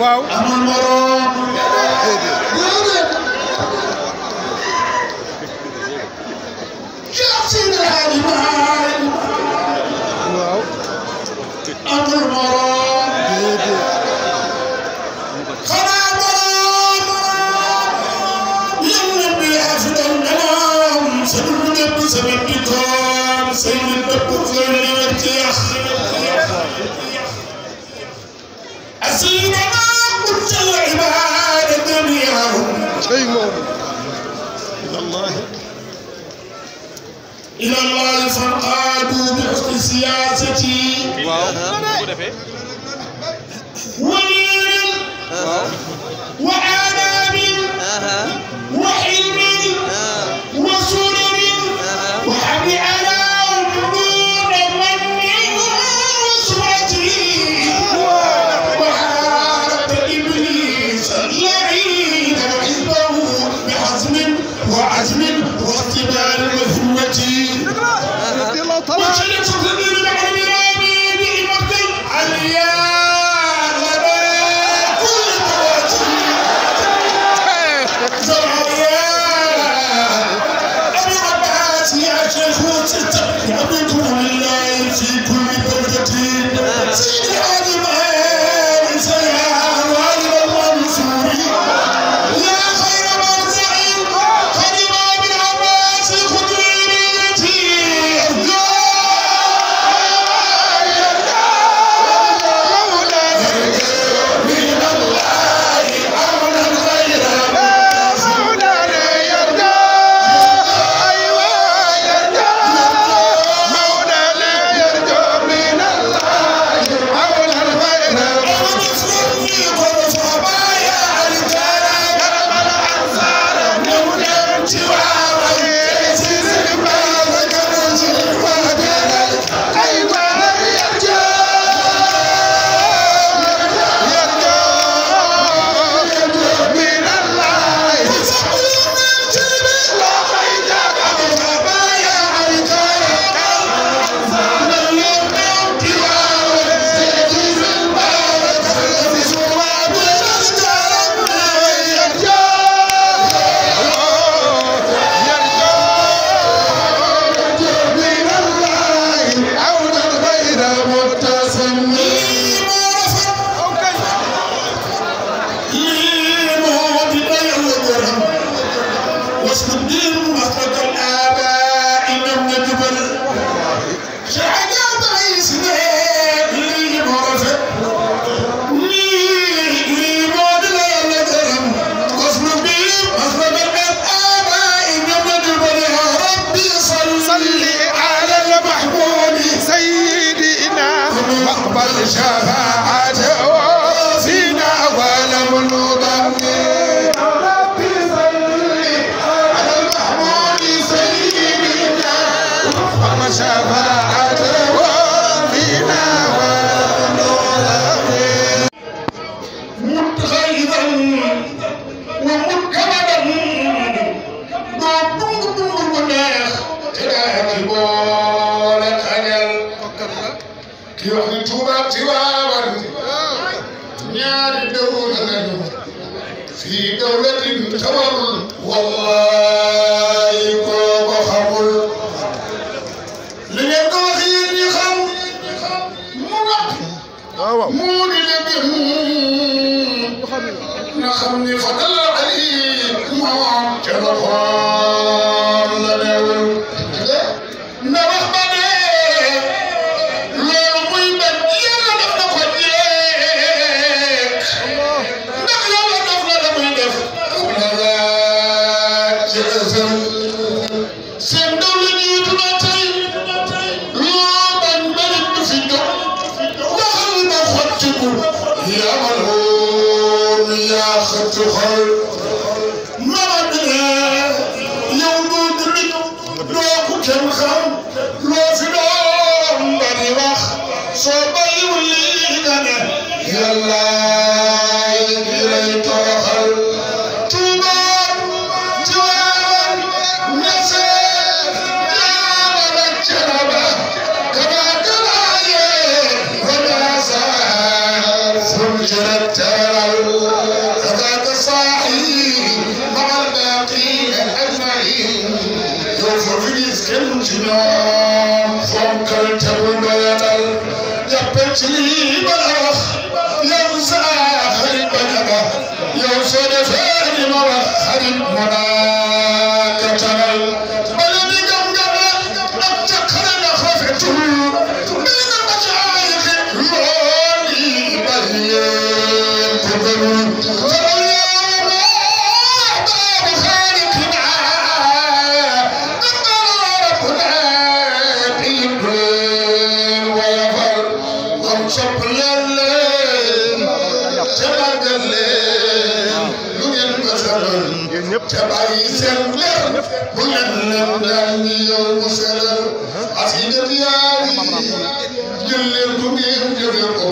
waaw amul morom Cheikh Seydi El Hadji Malick waaw amul morom xanaa morom yàlla bi afdal malam sa dund ñëpp sa bépp di koom say nit bépp nga leer ci yax أسيرنا قلت العباد جميعهم إلى الله فانقادوا بحسن سياستي ولين وآداب وحلم وسرر وحب على عمرون من وسرتي وعزم واقتبال وثوتي وشلت الضمير بعد مرامي بمقتل عليا لنا كل قوتي ki wax ni Touba Tivaouone ñaari dawla lañu fii dawlatin tawarul wallahi koo ko xamul li ngeen ko wax yéen ñi xam mu noppi mu di la gën na xam ni fa dal ali moom ca loxoom la newul na wax ba dee loolu muy benn yàlla def na ko jeeg ndax yàlla def na la muy def la laaj ci ësëm seen ndaw la jiitu na tey loo bañ barit du fi jóg waxal ma xottiku yaa man woon yaa xëttu xol mama bi ne yow doo jullit doo ku kenn xam loo fi doon bari wax soo bàyyiwul lii nga ne yàlla ngi lay toroxal Touba Tivaouone Niassène Niaman ak Thiénaba Kaba Kalaaye Wanaasar Foundiougne teral kadaaka saahi mamal baaqiina ajmaïn yow foofu gis kenn ci ñoom fonkal te bu doyadal jàppal ci lii ba la wax yow saa xarit bañ a ba yow soo defee ni ma wax xarit mu naa ka taral bala ni gam-gam la ak caqale na rafetul bii nga ma caayixi lool yi bari yéen ko gënul taral yow baabu xaaliqina naqala rabbuna tiin wayafal am sopp leen te màggal leen lu ngeen ko salal te bàyyi seen leer bu leen leen daan ñi yow mu selal asidat yaari jël leen bu ngeen jëfe ko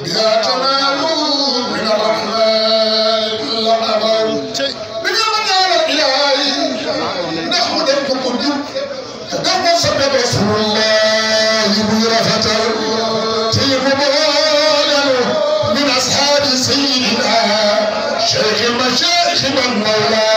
bihaa tanaalu min arrahman la amal bi nga ma ñaanal ilaahi ndax mu dem ko ko jub te def ko soppe rasulullahi buy rafetal te yëfu boolelu من أصحاب سيدنا شيخ المشايخ والمولى